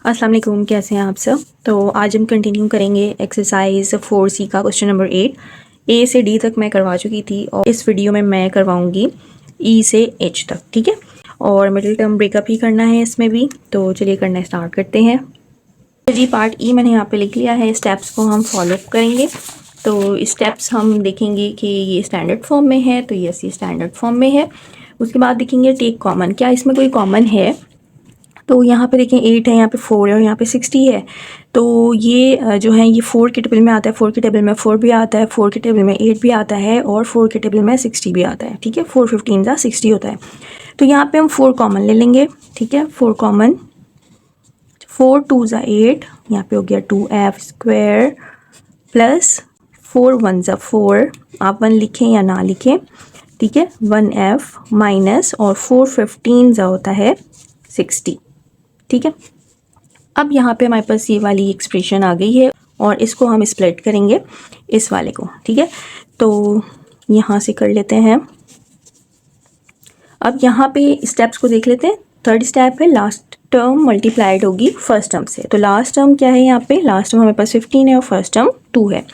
अस्सलाम वालेकुम, कैसे हैं आप सब। तो आज हम कंटिन्यू करेंगे एक्सरसाइज 4C का क्वेश्चन नंबर 8। ए से डी तक मैं करवा चुकी थी और इस वीडियो में मैं करवाऊंगी ई से एच तक, ठीक है। और मिडिल टर्म ब्रेकअप ही करना है इसमें भी, तो चलिए करना स्टार्ट करते हैं। जी पार्ट ई मैंने यहाँ पे लिख लिया है, स्टेप्स को हम फॉलो करेंगे। तो स्टेप्स हम देखेंगे कि ये स्टैंडर्ड फॉर्म में है, तो यस ये स्टैंडर्ड फॉर्म में है। उसके बाद देखेंगे टेक कॉमन, क्या इसमें कोई कॉमन है। तो यहाँ पे देखें 8 है, यहाँ पे 4 है और यहाँ पे 60 है। तो ये जो है ये 4 के टेबल में आता है, 4 के टेबल में 4 भी आता है, 4 के टेबल में 8 भी आता है और 4 के टेबल में 60 भी आता है, ठीक है। 4 15 ज़ा 60 होता है। तो यहाँ पे हम 4 कॉमन ले लेंगे, ठीक है। 4 कॉमन, 4 2 ज़ा 8, यहाँ पे हो गया 2f स्क्वायर प्लस 4 1 ज़ा 4, आप 1 लिखें या ना लिखें, ठीक है। 1f माइनस और 4 15 ज़ा होता है 60, ठीक है। अब यहाँ पे हमारे पास ये वाली एक्सप्रेशन आ गई है और इसको हम स्प्लिट करेंगे इस वाले को, ठीक है। तो यहाँ से कर लेते हैं। अब यहाँ पे स्टेप्स को देख लेते हैं। थर्ड स्टेप है लास्ट टर्म मल्टीप्लाइड होगी फर्स्ट टर्म से। तो लास्ट टर्म क्या है, यहाँ पे लास्ट टर्म हमारे पास 15 है और फर्स्ट टर्म 2 है।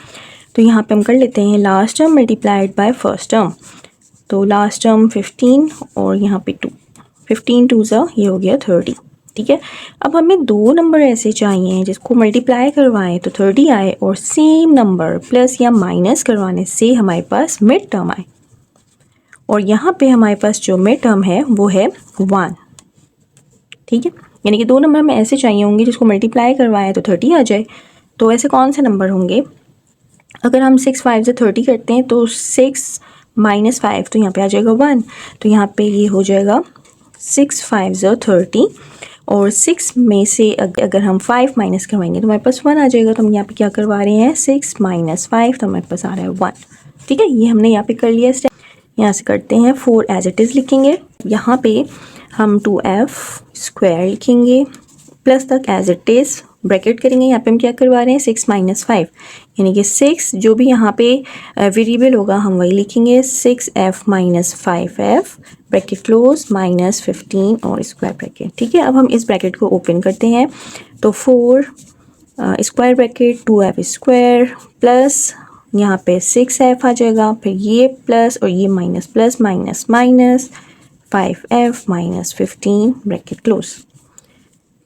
तो यहाँ पे हम कर लेते हैं last term multiplied by first term. तो लास्ट टर्म 15 और यहाँ पे 2, 15 2 ज़ा ये हो गया 30, ठीक है। अब हमें दो नंबर ऐसे चाहिए जिसको मल्टीप्लाई करवाएं तो 30 आए और सेम नंबर प्लस या माइनस करवाने से हमारे पास मिड टर्म आए। और यहाँ पे हमारे पास जो मिड टर्म है वो है 1, ठीक है। यानी कि दो नंबर हमें ऐसे चाहिए होंगे जिसको मल्टीप्लाई करवाएं तो 30 आ जाए। तो ऐसे कौन से नंबर होंगे, अगर हम 6 5 से 30 करते हैं तो 6 माइनस 5 तो यहाँ पे आ जाएगा 1। तो यहाँ पे ये हो जाएगा 6 5 ज़ा 30 और 6 में से अगर हम 5 माइनस करवाएंगे तो हमारे पास 1 आ जाएगा। तो हम यहाँ पे क्या करवा रहे हैं, 6 माइनस 5, तो हमारे पास आ रहा है 1, ठीक है। ये हमने यहाँ पे कर लिया स्टेप। यहाँ से करते हैं 4 एज इट इज़ लिखेंगे। यहाँ पे हम 2f स्क्वायर लिखेंगे प्लस तक एज इट इज़ ब्रैकेट करेंगे। यहाँ पे हम क्या करवा रहे हैं, 6 माइनस 5, यानी कि 6 जो भी यहाँ पे वेरिएबल होगा हम वही लिखेंगे। 6f minus 5f bracket close minus 15 और स्क्वायर ब्रैकेट, ठीक है। अब हम इस ब्रैकेट को ओपन करते हैं। तो 4 square bracket 2f square plus यहाँ पे 6f आ जाएगा, फिर ये प्लस और ये minus plus minus minus 5f minus 15 bracket close.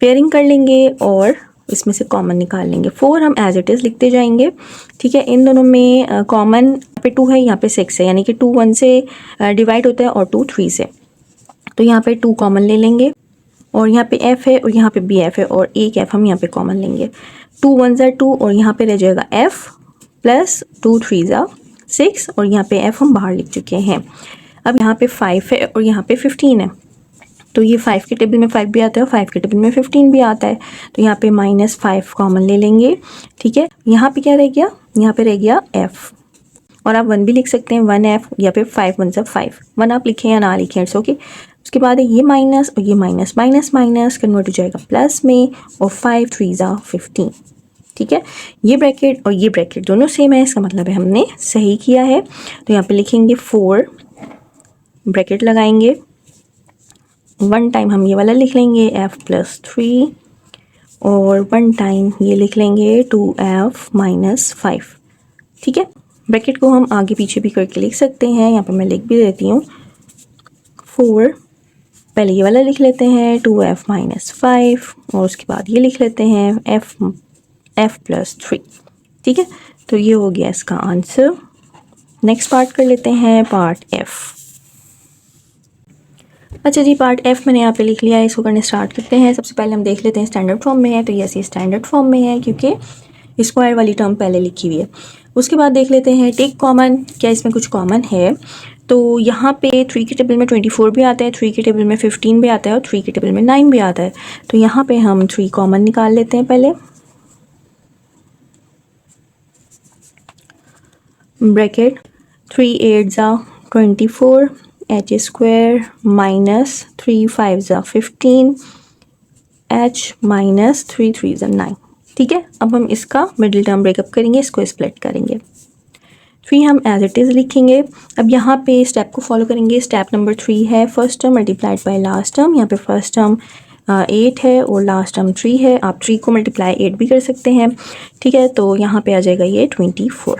Pairing कर लेंगे और इसमें से कॉमन निकाल लेंगे। 4 हम एज इट इज़ लिखते जाएंगे, ठीक है। इन दोनों में कॉमन यहाँ पे 2 है, यहाँ पे 6 है, यानी कि 2 1 से डिवाइड होता है और 2 3 से। तो यहाँ पे 2 कॉमन ले लेंगे और यहाँ पे f है और यहाँ पे भी f है और एक f हम यहाँ पे कॉमन लेंगे। 2 1 ज़ा 2 और यहाँ पे रह जाएगा f प्लस 2 3 ज़ा 6 और यहाँ पे f हम बाहर लिख चुके हैं। अब यहाँ पे 5 है और यहाँ पे 15 है। तो ये 5 के टेबल में 5 भी आता है और 5 के टेबल में 15 भी आता है। तो यहाँ पे माइनस 5 कॉमन ले लेंगे, ठीक है। यहाँ पे क्या रह गया, यहाँ पे रह गया f और आप 1 भी लिख सकते हैं, 1f या फिर 5 1 ज़ा 5, 1 आप लिखें या ना लिखें, इट्स ओके। उसके बाद ये माइनस और ये माइनस माइनस माइनस कन्वर्ट हो जाएगा प्लस में और 5 3 ज़ा 15, ठीक है। ये ब्रैकेट और ये ब्रैकेट दोनों सेम है, इसका मतलब है हमने सही किया है। तो यहाँ पे लिखेंगे 4 ब्रैकेट लगाएंगे, 1 टाइम हम ये वाला लिख लेंगे f प्लस 3 और 1 टाइम ये लिख लेंगे 2f माइनस 5, ठीक है। ब्रैकेट को हम आगे पीछे भी करके लिख सकते हैं, यहाँ पे मैं लिख भी देती हूँ। 4 पहले ये वाला लिख लेते हैं 2f माइनस 5 और उसके बाद ये लिख लेते हैं f प्लस 3, ठीक है। तो ये हो गया इसका आंसर। नेक्स्ट पार्ट कर लेते हैं, पार्ट f। अच्छा जी, पार्ट f मैंने यहाँ पे लिख लिया है, इसको करने स्टार्ट करते हैं। सबसे पहले हम देख लेते हैं स्टैंडर्ड फॉर्म में है, तो यस ये स्टैंडर्ड फॉर्म में है क्योंकि स्क्वायर वाली टर्म पहले लिखी हुई है। उसके बाद देख लेते हैं टेक कॉमन, क्या इसमें कुछ कॉमन है। तो यहाँ पे 3 के टेबल में 24 भी आता है, 3 के टेबल में 15 भी आता है और 3 के टेबल में 9 भी आता है। तो यहाँ पे हम 3 कॉमन निकाल लेते हैं पहले। ब्रैकेट 3 8 ज़ा 24 h स्क्वायर माइनस 3 5 ज़ा 15 h माइनस 3 3 ज़ा 9, ठीक है। अब हम इसका मिडिल टर्म ब्रेकअप करेंगे, इसको स्प्लिट करेंगे। 3 हम एज इट इज़ लिखेंगे। अब यहाँ पे स्टेप को फॉलो करेंगे। स्टेप नंबर 3 है first term multiplied by last term. यहाँ पे फर्स्ट टर्म 8 है और लास्ट टर्म 3 है। आप 3 को मल्टीप्लाई 8 भी कर सकते हैं, ठीक है। तो यहाँ पे आ जाएगा ये 24।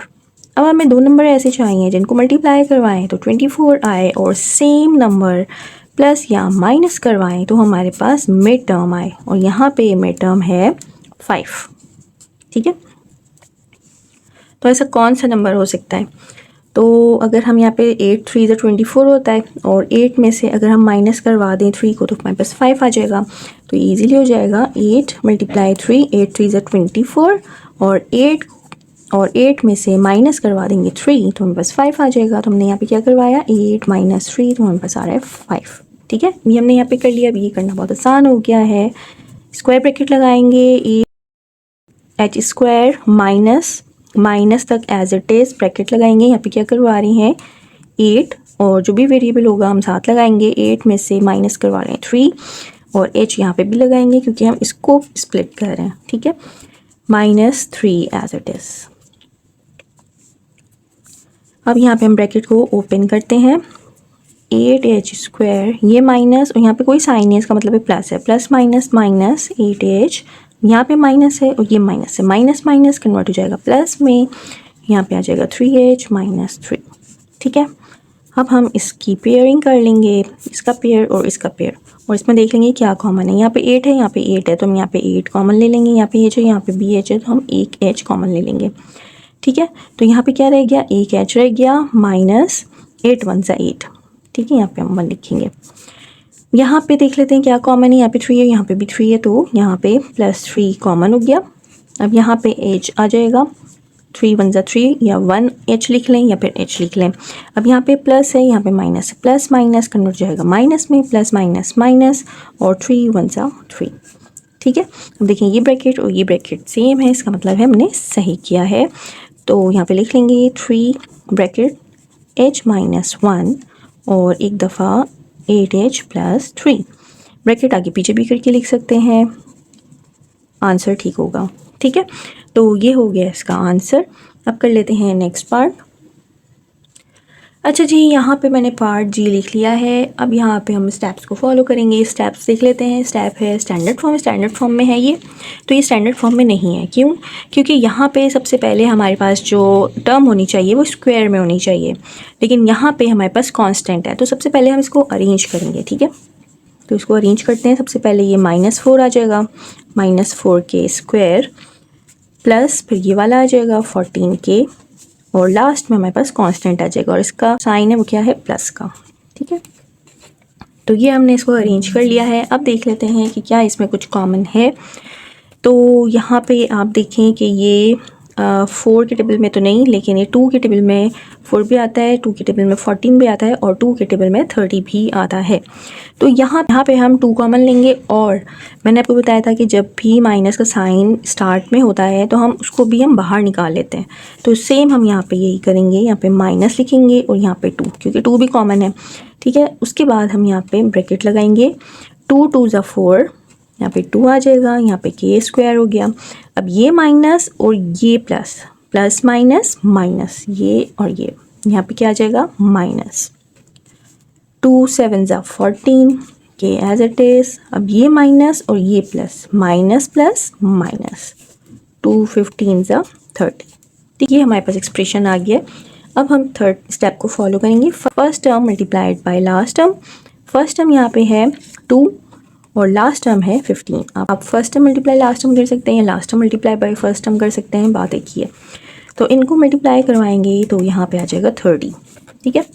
अब हमें 2 नंबर ऐसे चाहिए जिनको मल्टीप्लाई करवाएं तो 24 आए और सेम नंबर प्लस या माइनस करवाएं तो हमारे पास मिड टर्म आए, और यहाँ पे मिड टर्म है 5, ठीक है। तो ऐसा कौन सा नंबर हो सकता है? तो अगर हम यहाँ पे 8 3 24 होता है, और 8 में से अगर हम माइनस करवा दें 3 को तो हमारे पास 5 आ जाएगा। तो ईजिली हो जाएगा 8 × 3, 8 3 24, और 8 में से माइनस करवा देंगे 3 तो हमारे पास 5 आ जाएगा। तो हमने यहाँ पे क्या करवाया, 8 - 3, तो हमारे पास आ रहा है 5, ठीक है। ये हमने यहाँ पे कर लिया। अब ये करना बहुत आसान हो गया है। स्क्वायर ब्रैकेट लगाएंगे, h स्क्वायर माइनस तक एज इट इज़ ब्रैकेट लगाएंगे। यहाँ पे क्या करवा रहे हैं, 8, और जो भी वेरिएबल होगा हम साथ लगाएंगे। 8 में से माइनस करवा रहे हैं 3, और h यहाँ पे भी लगाएंगे क्योंकि हम इसको स्प्लिट कर रहे हैं, ठीक है। -3 एज इट इज़। अब यहाँ पे हम ब्रैकेट को ओपन करते हैं। 8h स्क्वायर, ये माइनस, और यहाँ पे कोई साइन नहीं, इसका मतलब है प्लस है, प्लस माइनस माइनस 8h, यहाँ पे माइनस है और ये माइनस है, माइनस माइनस कन्वर्ट हो जाएगा प्लस में, यहाँ पे आ जाएगा 3h - 3, ठीक है। अब हम इसकी पेयरिंग कर लेंगे, इसका पेयर और इसका पेयर, और इसमें देख लेंगे क्या कॉमन है। यहाँ पे 8 है, यहाँ पे 8 है, तो हम यहाँ पे 8 कॉमन ले लेंगे। यहाँ पे h है, यहाँ पे भी h है, तो हम एक h कॉमन ले लेंगे, ठीक है। तो यहाँ पे क्या रह गया, एक h रह गया, माइनस 8 1 = 8, ठीक है। यहाँ पे हम 1 लिखेंगे। यहाँ पे देख लेते हैं क्या कॉमन है। यहाँ पे 3 है, यहाँ पे भी 3 है, तो यहाँ पे +3 कॉमन हो गया। अब यहाँ पे h आ जाएगा, 3 1 = 3, या 1h लिख लें या फिर h लिख लें। अब यहाँ पे प्लस है, यहाँ पे माइनस है, प्लस माइनस कन्वर्ट हो जाएगा माइनस में, प्लस माइनस माइनस, और 3 1 = 3, ठीक है। अब देखिए ये ब्रैकेट और ये ब्रैकेट सेम है, इसका मतलब है हमने सही किया है। तो यहाँ पे लिख लेंगे 3 ब्रैकेट h - 1 और एक दफ़ा 8h + 3, ब्रैकेट आगे पीछे भी करके लिख सकते हैं, आंसर ठीक होगा, ठीक है। तो ये हो गया इसका आंसर। अब कर लेते हैं नेक्स्ट पार्ट। अच्छा जी, यहाँ पे मैंने पार्ट जी लिख लिया है। अब यहाँ पे हम स्टेप्स को फॉलो करेंगे। स्टेप्स देख लेते हैं। स्टेप है स्टैंडर्ड फॉर्म में है ये। तो ये स्टैंडर्ड फॉर्म में नहीं है, क्यों? क्योंकि यहाँ पे सबसे पहले हमारे पास जो टर्म होनी चाहिए वो स्क्वायर में होनी चाहिए, लेकिन यहाँ पे हमारे पास कांस्टेंट है। तो सबसे पहले हम इसको अरेंज करेंगे, ठीक है। तो इसको अरेंज करते हैं। सबसे पहले ये -4 आ जाएगा, -4 के स्क्वायर, प्लस फिर ये वाला आ जाएगा 14 के, और लास्ट में हमारे पास कांस्टेंट आ जाएगा, और इसका साइन है वो क्या है, प्लस का, ठीक है। तो ये हमने इसको अरेंज कर लिया है। अब देख लेते हैं कि क्या इसमें कुछ कॉमन है। तो यहाँ पे आप देखें कि ये 4 के टेबल में तो नहीं, लेकिन ये 2 के टेबल में 4 भी आता है, 2 के टेबल में 14 भी आता है, और 2 के टेबल में 30 भी आता है। तो यहाँ पे हम 2 कॉमन लेंगे, और मैंने आपको बताया था कि जब भी माइनस का साइन स्टार्ट में होता है तो हम उसको भी हम बाहर निकाल लेते हैं। तो सेम हम यहाँ पे यही करेंगे, यहाँ पे माइनस लिखेंगे और यहाँ पे 2, क्योंकि 2 भी कॉमन है, ठीक है। उसके बाद हम यहाँ पे ब्रैकेट लगाएंगे, 2 2 = 4, यहाँ पे 2 आ जाएगा, यहाँ पे k स्क्वायर हो गया। अब ये माइनस और ये प्लस, प्लस माइनस माइनस, ये और ये, यहाँ पे क्या आ जाएगा, minus. 2 7 = 14, k as it is. अब ये माइनस और ये प्लस, माइनस प्लस माइनस, 2 15 = 30, ठीक है। हमारे पास एक्सप्रेशन आ गया। अब हम थर्ड स्टेप को फॉलो करेंगे। First term multiplied by last term. First term यहाँ पे है 2 और लास्ट टर्म है 15। आप first term multiply last term कर सकते हैं, last term multiply by first term कर सकते हैं, बात एक ही है। तो इनको मल्टीप्लाई करवाएंगे तो यहाँ पे आ जाएगा 30, ठीक है।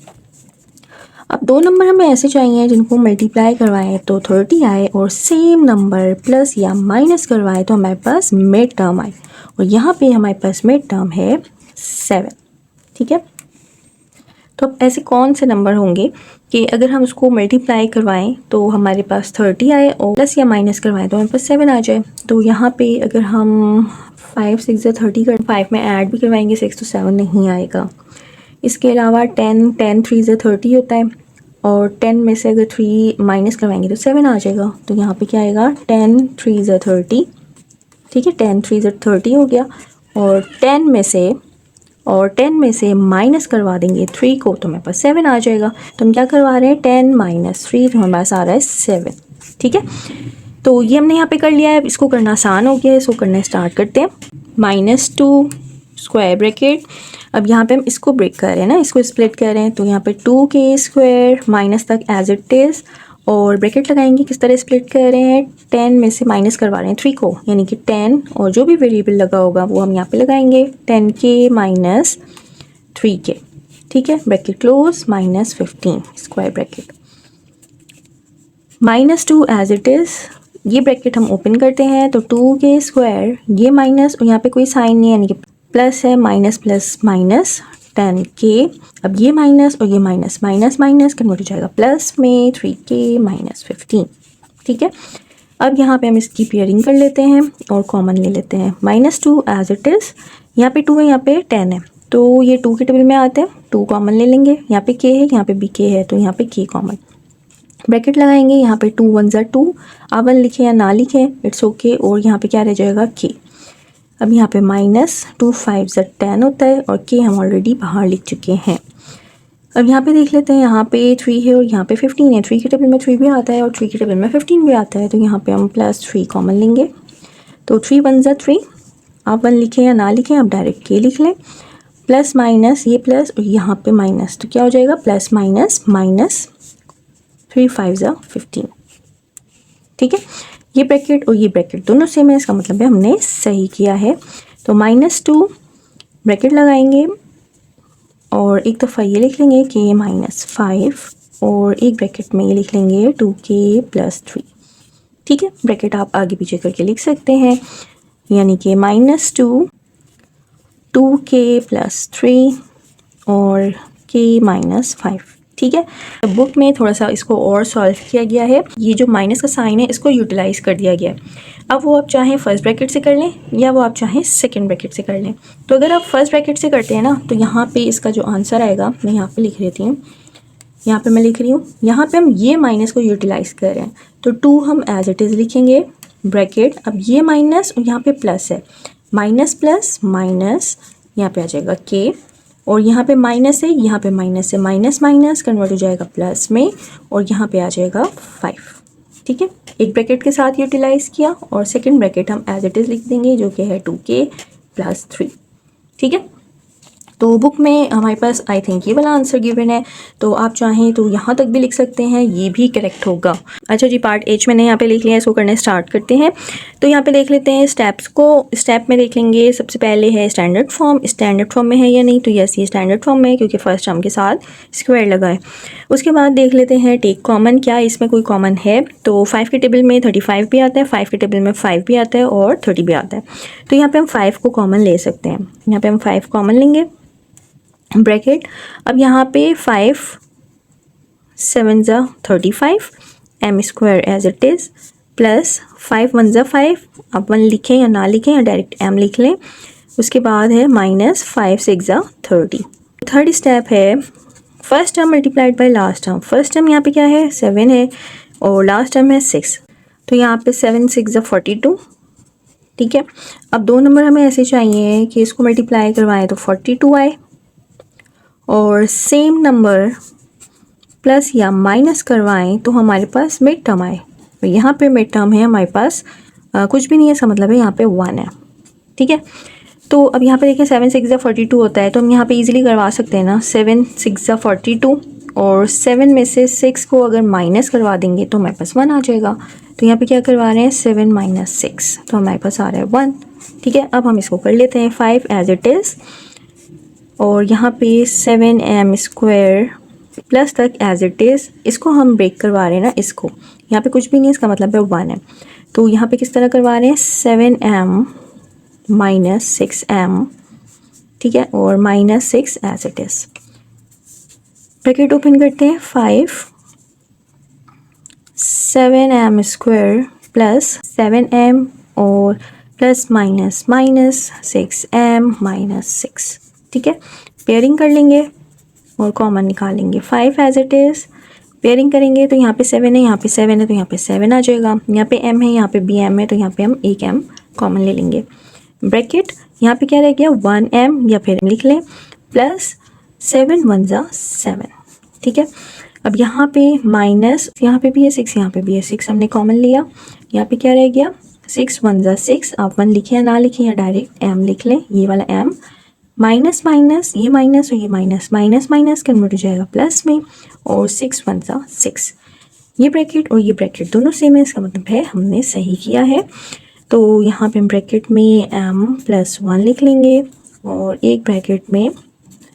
अब 2 नंबर हमें ऐसे चाहिए जिनको मल्टीप्लाई करवाएं तो 30 आए, और सेम नंबर प्लस या माइनस करवाएं तो हमारे पास मिड टर्म आए, और यहाँ पे हमारे पास मिड टर्म है 7, ठीक है। तो अब ऐसे कौन से नंबर होंगे कि अगर हम उसको मल्टीप्लाई करवाएं तो हमारे पास 30 आए, और प्लस या माइनस करवाएं तो हमारे पास 7 आ जाए। तो यहाँ पे अगर हम 5 6 = 30 कर 5 में ऐड भी करवाएंगे 6 तो 7 नहीं आएगा। इसके अलावा 10 3 = 30 होता है, और 10 में से अगर 3 माइनस करवाएंगे तो 7 आ जाएगा। तो यहाँ पे क्या आएगा, 10 3 = 30, ठीक है। 10 3 = 30 हो गया, और 10 में से माइनस करवा देंगे 3 को तो हमारे पास 7 आ जाएगा। तो हम क्या करवा रहे हैं, 10 - 3, तो हमारे पास आ रहा है 7, ठीक है। तो ये हमने यहाँ पे कर लिया है, इसको करना आसान हो गया है, इसको करना स्टार्ट करते हैं। -2 स्क्वायर ब्रैकेट, अब यहाँ पे हम इसको ब्रेक कर रहे हैं ना, इसको स्प्लिट कर रहे हैं, तो यहाँ पे 2k स्क्वायर माइनस तक एज इट इज़, और ब्रैकेट लगाएंगे। किस तरह स्प्लिट कर रहे हैं, 10 में से माइनस करवा रहे हैं 3 को, यानी कि 10 और जो भी वेरिएबल लगा होगा वो हम यहाँ पे लगाएंगे, 10k माइनस 3k, ठीक है, bracket close, -15 square bracket, -2 as it is, ये ब्रैकेट हम ओपन करते हैं, तो 2k स्क्वायर, ये माइनस और यहाँ पे कोई साइन नहीं है, यानी कि प्लस है, माइनस प्लस माइनस 10k, अब ये माइनस और ये माइनस, माइनस माइनस कन्वर्ट हो जाएगा प्लस में 3k माइनस 15, ठीक है। अब यहाँ पे हम इसकी पेयरिंग कर लेते हैं और कॉमन ले लेते हैं, -2 एज इट इज़, यहाँ पे 2 है, यहाँ पे 10 है, तो ये 2 के टेबल में आते हैं, 2 कॉमन ले लेंगे, यहाँ पे k है, यहाँ पे भी k है, तो यहाँ पे k कॉमन, ब्रैकेट लगाएंगे, यहाँ पे 2 1 ज़ा 2, आप 1 लिखें या ना लिखें इट्स ओके, और यहाँ पे क्या रह जाएगा k। अब यहाँ पे -2 5 ज़ा 10 होता है, और k हम ऑलरेडी बाहर लिख चुके हैं। अब यहाँ पे देख लेते हैं, यहाँ पे 3 है और यहाँ पे 15 है, 3 के टेबल में 3 भी आता है और 3 के टेबल में 15 भी आता है, तो यहाँ पे हम +3 कॉमन लेंगे, तो 3 1 ज़ा 3, आप 1 लिखें या ना लिखें, आप डायरेक्ट k लिख लें, प्लस माइनस, ये प्लस और यहाँ पे माइनस, तो क्या हो जाएगा प्लस माइनस माइनस, 3 5 ज़ा 15, ठीक है। ये ब्रैकेट और ये ब्रैकेट दोनों सेम है, इसका मतलब है हमने सही किया है। तो -2 ब्रैकेट लगाएंगे और एक दफ़ा ये लिख लेंगे कि -5, और एक ब्रैकेट में ये लिख लेंगे 2k + 3, ठीक है। ब्रैकेट आप आगे पीछे करके लिख सकते हैं, यानी कि -2 2k + 3 और k -5, ठीक है। बुक में थोड़ा सा इसको और सॉल्व किया गया है, ये जो माइनस का साइन है इसको यूटिलाइज कर दिया गया है। अब वो आप चाहें फर्स्ट ब्रैकेट से कर लें या वो आप चाहें सेकंड ब्रैकेट से कर लें। तो अगर आप फर्स्ट ब्रैकेट से करते हैं ना, तो यहाँ पे इसका जो आंसर आएगा, मैं यहाँ पे लिख देती हूँ, यहाँ पे मैं लिख रही हूँ, यहाँ पे हम ये माइनस को यूटिलाइज कर रहे हैं, तो 2 हम एज इट इज़ लिखेंगे ब्रैकेट, अब ये माइनस और यहाँ पे प्लस है, माइनस प्लस माइनस, यहाँ पे आ जाएगा k, और यहाँ पे माइनस है, यहाँ पे माइनस है, माइनस माइनस कन्वर्ट हो जाएगा प्लस में, और यहाँ पे आ जाएगा 5, ठीक है। एक ब्रैकेट के साथ यूटिलाइज किया और सेकंड ब्रैकेट हम एज इट इज़ लिख देंगे, जो कि है 2k + 3, ठीक है। तो बुक में हमारे पास आई थिंक ये वाला आंसर गिवन है, तो आप चाहें तो यहाँ तक भी लिख सकते हैं, ये भी करेक्ट होगा। अच्छा जी, पार्ट एच मैंने यहाँ पे लिख लिया है, इसको करने स्टार्ट करते हैं। तो यहाँ पे देख लेते हैं स्टेप्स को, स्टेप में देख लेंगे। सबसे पहले है स्टैंडर्ड फॉर्म में है या नहीं, तो यस ये स्टैंडर्ड फॉर्म में है क्योंकि फर्स्ट टर्म के साथ स्क्वायर लगा है। उसके बाद देख लेते हैं टेक कॉमन, क्या इसमें कोई कॉमन है, तो 5 के टेबल में 35 भी आता है, 5 के टेबल में 5 भी आता है और 30 भी आता है, तो यहाँ पे हम 5 को कॉमन ले सकते हैं, यहाँ पे हम 5 कॉमन लेंगे ब्रैकेट। अब यहाँ पे 5 7 ज़ा 35, m² as it is, plus 5 1 ज़ा 5, आप 1 लिखें या ना लिखें या डायरेक्ट m लिख लें। उसके बाद है -5 6 ज़ा 30। थर्ड स्टेप है first term multiplied by last term. First term यहाँ पे क्या है 7 है और लास्ट टर्म है 6, तो यहाँ पे 7 6 ज़ा 42, ठीक है। अब दो नंबर हमें ऐसे चाहिए कि इसको मल्टीप्लाई करवाएं तो 42 आए, और सेम नंबर प्लस या माइनस करवाएं तो हमारे पास मिड टर्म आए, तो यहाँ पे मिड टर्म है हमारे पास कुछ भी नहीं है, इसका मतलब है यहाँ पे 1 है, ठीक है। तो अब यहाँ पे देखिए 7 6 ज़ा 42 होता है, तो हम यहाँ पे इजीली करवा सकते हैं ना, 7 6 ज़ा 42, और 7 में से 6 को अगर माइनस करवा देंगे तो हमारे पास 1 आ जाएगा। तो यहाँ पे क्या करवा रहे हैं 7 - 6, तो हमारे पास आ रहा है 1, ठीक है। अब हम इसको कर लेते हैं 5 एज इट इज़, और यहाँ पे 7m² प्लस तक एज इट इज़, इसको हम ब्रेक करवा रहे हैं ना, इसको यहाँ पे कुछ भी नहीं, इसका मतलब है 1 है, तो यहाँ पे किस तरह करवा रहे हैं 7m - 6m, ठीक है, और -6 as it is. Bracket open करते हैं, 5 7m² प्लस 7m और प्लस माइनस माइनस 6m - 6, ठीक है। पेयरिंग कर लेंगे और कॉमन निकालेंगे, 5 एज इट इज़, पेयरिंग करेंगे तो यहाँ पे 7 है, यहाँ पे 7 है, तो यहाँ पे 7 आ जाएगा, यहाँ पे m है, यहाँ पे भी m है, तो यहाँ पे हम एक m कॉमन ले लेंगे। ब्रैकेट यहाँ पे क्या रह गया 1m, या फिर लिख लें प्लस 7 1 ज़ा 7, ठीक है। अब यहाँ पे माइनस, यहाँ पे भी है 6, यहाँ पे भी है 6, हमने कॉमन लिया, यहाँ पे क्या रह गया 6 1 ज़ा 6, आप 1 लिखें या ना लिखें या डायरेक्ट m लिख लें, ये वाला m, माइनस माइनस ये माइनस और ये माइनस, माइनस माइनस कन्वर्ट हो जाएगा प्लस में, और 6 1 ज़ा 6, ये ब्रैकेट और ये ब्रैकेट दोनों सेम है, इसका मतलब है हमने सही किया है। तो यहाँ पे हम ब्रैकेट में m + 1 लिख लेंगे और एक ब्रैकेट में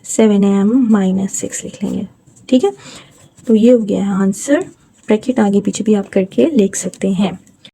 7m - 6 लिख लेंगे, ठीक है। तो ये हो गया है आंसर। ब्रैकेट आगे पीछे भी आप करके लिख सकते हैं।